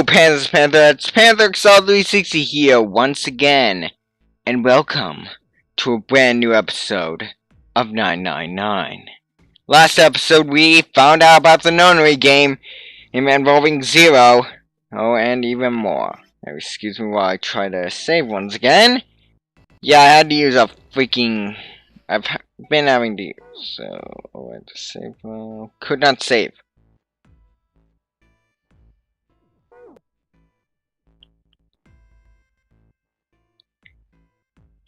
Panthers, it's Panther XL 360 here once again, and welcome to a brand new episode of 999. Last episode we found out about the nonary game involving Zero, and even more. Excuse me while I try to save once again. Yeah, I had to use a freaking... I've been having to use, so... I had to save, could not save.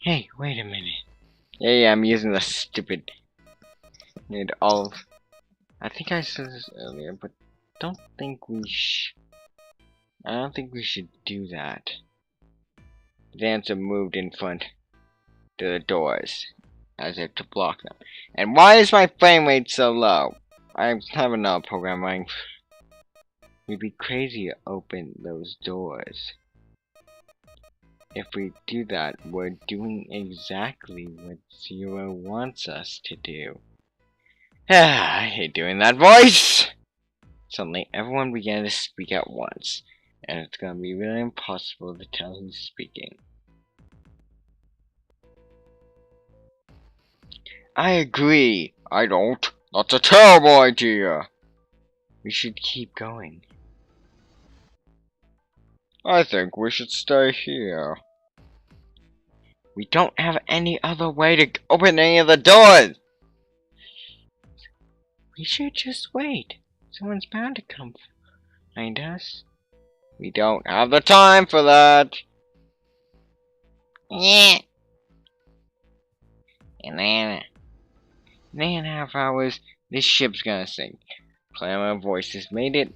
Hey, wait a minute. Yeah, I'm using the stupid... Need all... I think I said this earlier, but I don't think we should do that. The dancer moved in front to the doors, as if to block them. And why is my frame rate so low? I have another program running. We'd be crazy to open those doors. If we do that, we're doing exactly what Zero wants us to do. I hate doing that voice! Suddenly, everyone began to speak at once, and it's gonna be really impossible to tell who's speaking. I agree. I don't. That's a terrible idea. We should keep going. I think we should stay here. We don't have any other way to open any of the doors! We should just wait. Someone's bound to come find us. We don't have the time for that. Yeah. And then, in 8.5 hours, this ship's gonna sink. Clamor of voices made it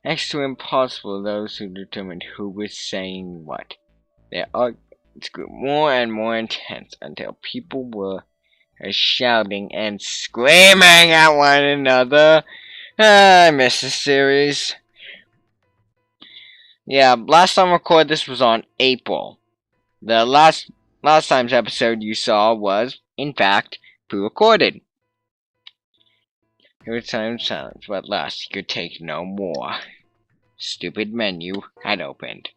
next to impossible those who determined who was saying what. Their arguments grew more and more intense until people were shouting and screaming at one another. I miss this series. Yeah, last time I recorded this was on April. The last time's episode you saw was, in fact, pre-recorded. There was time silence, but at last he could take no more. Stupid menu had opened.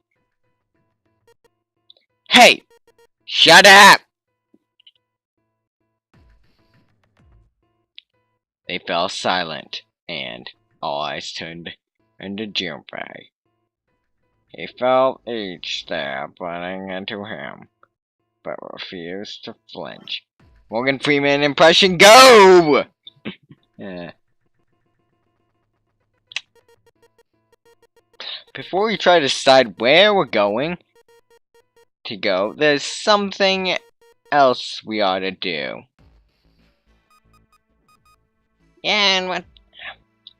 Hey! Shut up! They fell silent, and all eyes turned into Junpei. He felt each stab running into him, but refused to flinch. Morgan Freeman impression, go! Before we try to decide where we're going to go, there's something else we ought to do. Yeah,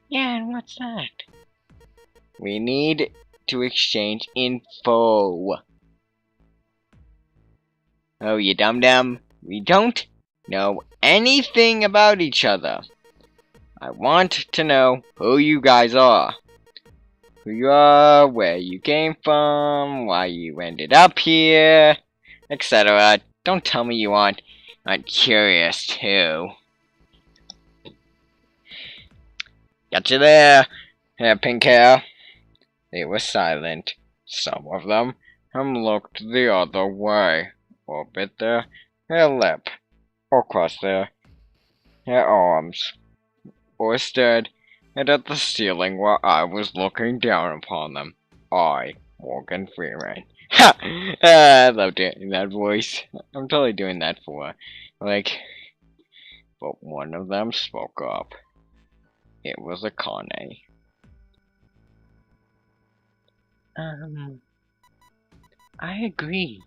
and what's that? We need to exchange info. Oh, you dum-dum. We don't know anything about each other. I want to know who you guys are. Who you are, where you came from, why you ended up here, etc. Don't tell me you aren't curious too. Got you there, pink hair. They were silent. Some of them looked the other way, or bit their lip, or crossed their arms, or stared at the ceiling while I was looking down upon them. I, Morgan Freeman. Ha! I love doing that voice. I'm totally doing that for, but one of them spoke up. It was Akane. I agree.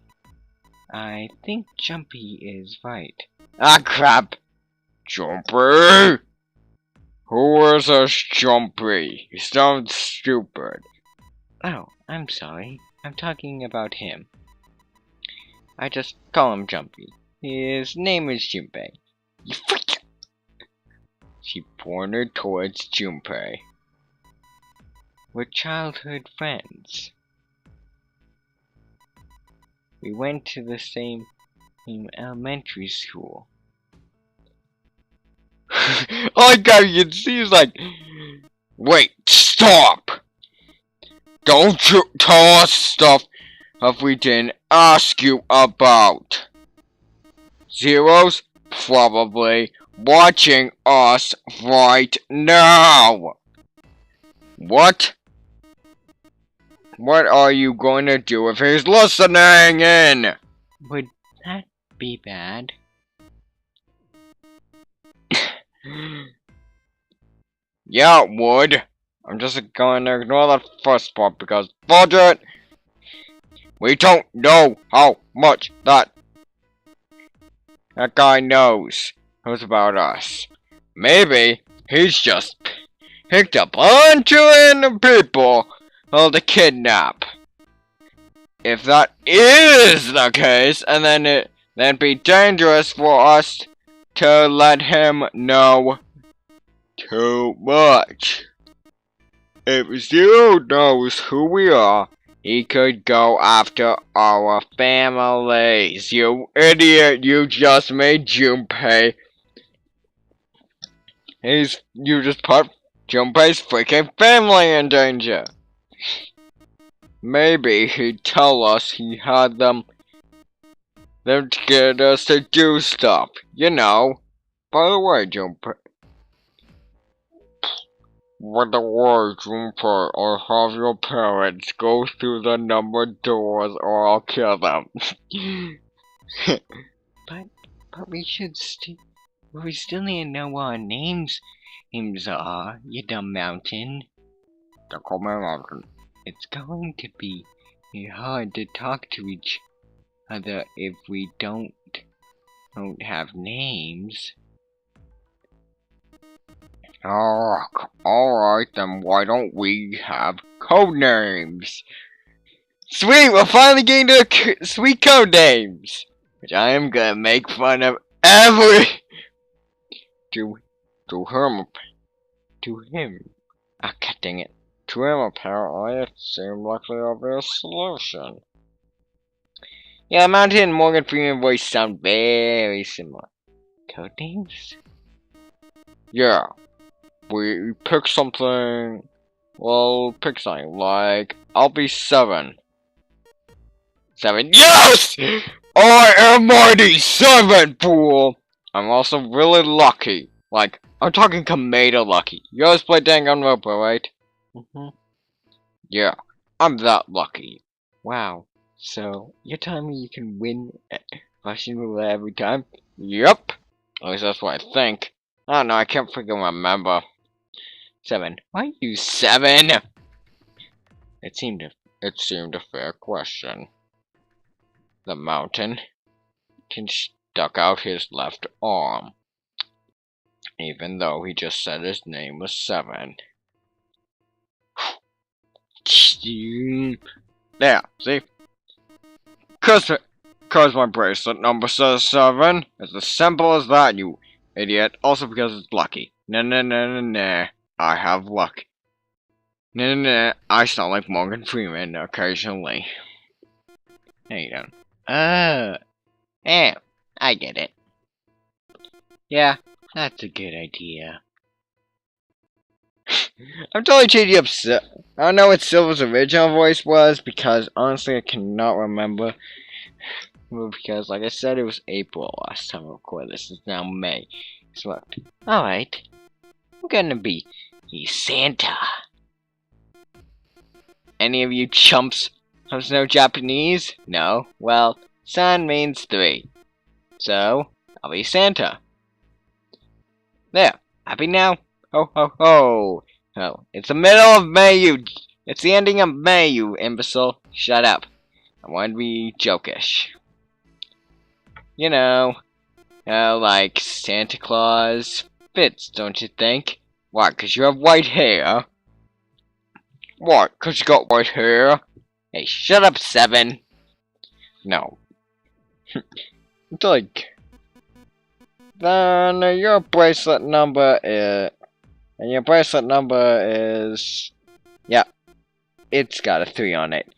I think Jumpy is right. Ah, crap! Jumpy? Who is this Jumpy? He sounds stupid. Oh, I'm sorry. I'm talking about him. I just call him Jumpy. His name is Junpei. You freak! She pointed towards Junpei. We're childhood friends. We went to the same elementary school. All I can see is like, wait, stop! Don't you tell us stuff that we didn't ask you about. Zero's probably watching us right now. What? What are you going to do if he's listening in? Would that be bad? Yeah, it would. I'm just going to ignore that first part because budget. We don't know how much that guy knows about us. Maybe he's just picked a bunch of random people to kidnap. If that is the case, and then it'd be dangerous for us to let him know too much. If Zero knows who we are, he could go after our families. You idiot, you just made Junpei. You just put Junpei's freaking family in danger. Maybe he'd tell us he had them to get us to do stuff, you know. By the way, Junpei. By the way, Junpei, I'll have your parents go through the numbered doors or I'll kill them. but we still need to know what our names are, you dumb mountain. The Coleman Mountain. It's going to be hard to talk to each other if we don't have names. Oh, alright then why don't we have code names? Sweet, we're finally getting to sweet code names! Which I am gonna make fun of every... To him. Ah, god dang it. To him, apparently, it seemed like the obvious solution. Yeah, Mountain and Morgan Freeman voice sound very similar. Codenames? Yeah. We pick something. Well, pick something like I'll be 7. 7. Yes! I am mighty 7, fool! I'm also really lucky. Like, I'm talking Kameda lucky. You guys play Danganronpa, right? Yeah, I'm that lucky. Wow. So, you're telling me you can win Russian roulette every time? Yep. At least that's what I think. I don't know, I can't freaking remember. 7. Why you 7? It seemed a fair question. The mountain stuck out his left arm, even though he just said his name was 7. There, see? Cause my bracelet number says 7. It's as simple as that, you idiot. Also because it's lucky. Nah. I have luck. Nah. I sound like Morgan Freeman occasionally. No, you don't. Yeah, I get it. Yeah, that's a good idea. I'm totally changing up. I don't know what Silver's original voice was because honestly I cannot remember. Because like I said, it was April last time I recorded this. It's now May. So what? Alright. I'm gonna be Santa. Any of you chumps know Japanese? No? Well, San means 3. So, I'll be Santa. There. Happy now? Ho ho ho! Oh, it's the middle of May, it's the ending of May, you imbecile. Shut up. I want to be jokish. You know, like Santa Claus fits, don't you think? What, 'cause you have white hair? What, 'cause you got white hair? Hey, shut up, 7. No. It's like... Then your bracelet number is... And your bracelet number is... Yeah. It's got a 3 on it.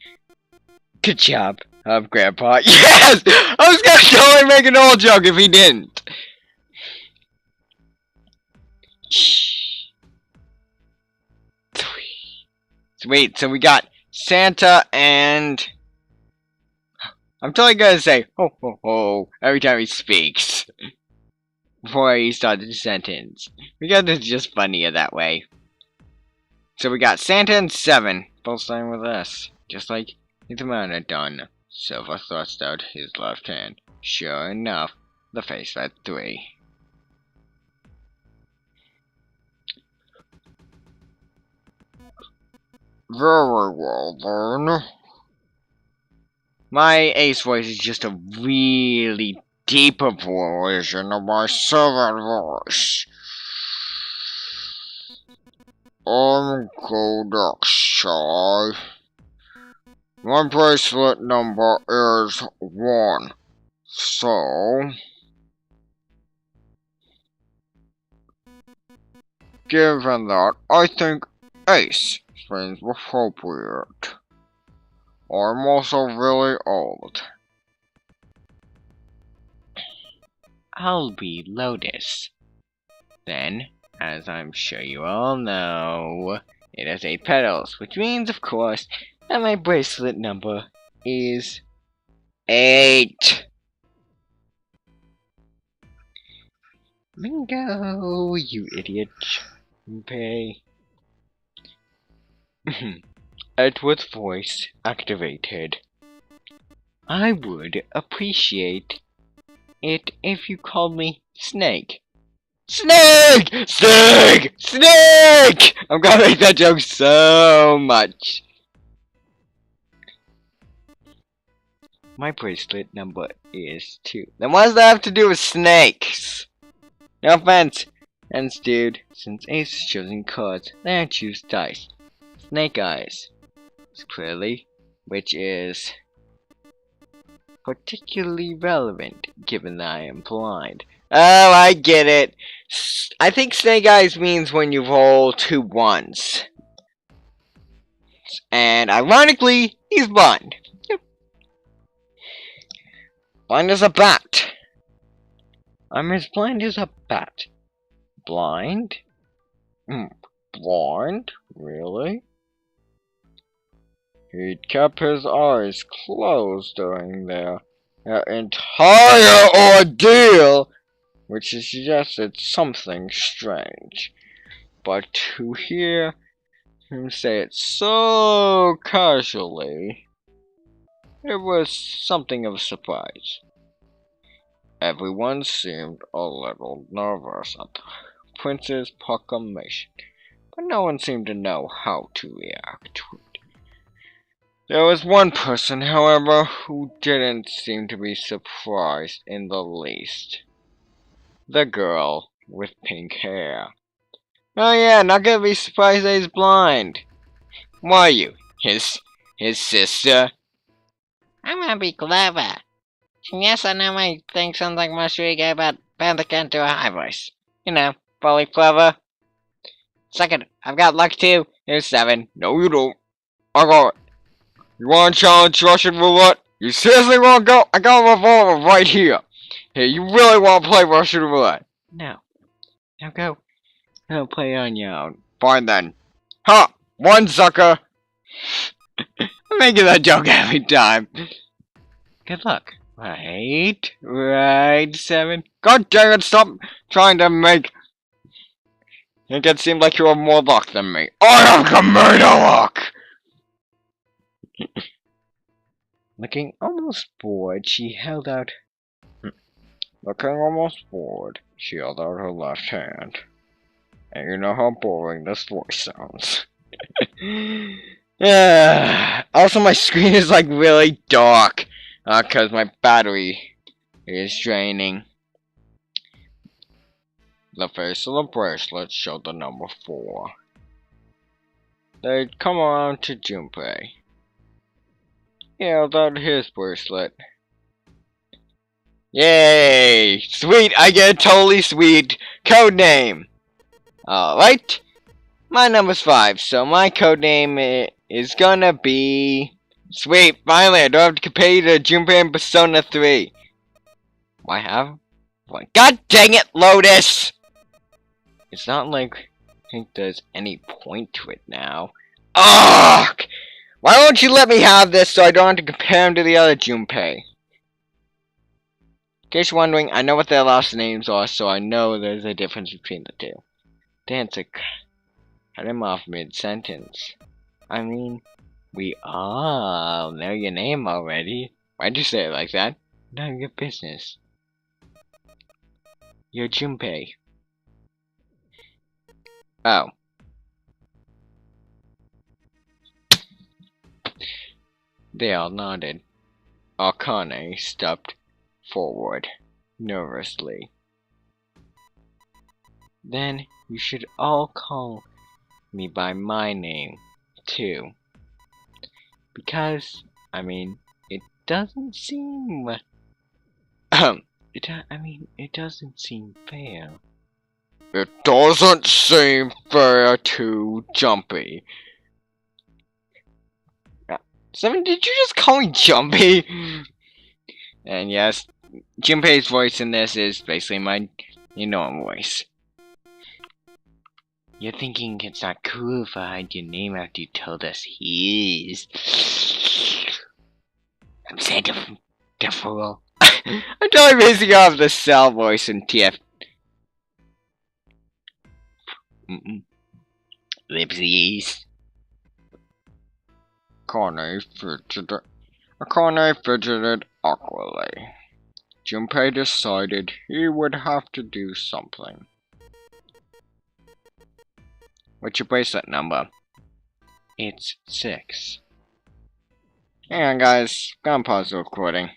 Good job, Grandpa. Yes! I was gonna totally make an old joke if he didn't. Shh. 3. Sweet, so we got Santa and... I'm totally gonna say ho ho ho every time he speaks. Before he starts the sentence. Because it's just funnier that way. So we got Santa and 7, both starting with S. Just like the man had done. Silver thrust out his left hand. Sure enough, the face had 3. Very well then. My Ace voice is just a really deeper version of my 7 voice. I'm Codex Shy. My bracelet number is 1. So, given that, I think Ace seems appropriate. I'm also really old. I'll be Lotus. Then, as I'm sure you all know, it has 8 petals, which means, of course, that my bracelet number is 8. Bingo, you idiot. Okay. Edward's voice activated. I would appreciate it if you called me Snake. Snake! Snake! Snake! I'm gonna make that joke so much. My bracelet number is 2. Then what does that have to do with snakes? No offense. Hence, dude, since Ace is choosing cards, then I choose dice. Snake Eyes. Clearly, which is particularly relevant given that I am blind. Oh, I get it. I think Snake Eyes means when you roll 2 1s. And ironically, he's blind. Yep. Blind as a bat. I'm as blind as a bat. Blind? Blind? Really? He'd kept his eyes closed during their entire ordeal, which suggested something strange. But to hear him say it so casually, it was something of a surprise. Everyone seemed a little nervous at the prince's proclamation, but no one seemed to know how to react to it. There was one person, however, who didn't seem to be surprised in the least. The girl with pink hair. Oh yeah, not gonna be surprised that he's blind. Why are you? His sister? I'm gonna be clever. Yes, I know my thing sounds like Mushrika, but Panther can't do a high voice. You know, fully clever. Second, I've got luck too. Here's 7. No, you don't. I got it. You wanna challenge Russian roulette? You seriously wanna go? I got a revolver right here. Hey, you really wanna play Russian roulette? No. Now go. I'll play on your own. Fine then. Ha! 1 sucker! I'm making that joke every time. Good luck. Right, 7. God dang it, stop trying to make it seem like you have more luck than me. I have commander luck! Looking almost bored, she held out... Looking almost bored, she held out her left hand. And you know how boring this voice sounds. Yeah. Also, my screen is like really dark. Cause my battery is draining. The face of the bracelet showed the number 4. They'd come around to Junpei. He held out his bracelet. Yay! Sweet! I get a totally sweet code name! Alright. My number's 5, so my code name is gonna be... Sweet! Finally, I don't have to compare you to Junpei and Persona 3. Why have one? God dang it, Lotus! It's not like I think there's any point to it now. Ugh! Why won't you let me have this so I don't have to compare him to the other Junpei? In case you're wondering, I know what their last names are, so I know there's a difference between the two. Dancer cut him off mid-sentence. I mean, we all know your name already. Why'd you say it like that? None of your business. You're Junpei. Oh. They all nodded. Akane stepped forward, nervously. Then you should all call me by my name, too. Because, I mean, it doesn't seem... it doesn't seem fair. It doesn't seem fair to Jumpy. Seven, did you just call me Jumpy? And yes, Junpei's voice in this is basically my normal voice. You're thinking it's not cool if I hide your name after you told us his. I'm saying the fool. I'm totally basing off the Cell voice in TF. Lipsies. Akane fidgeted awkwardly. Junpei decided he would have to do something. What's your bracelet number? It's 6. Hang on, guys. Gonna pause the recording.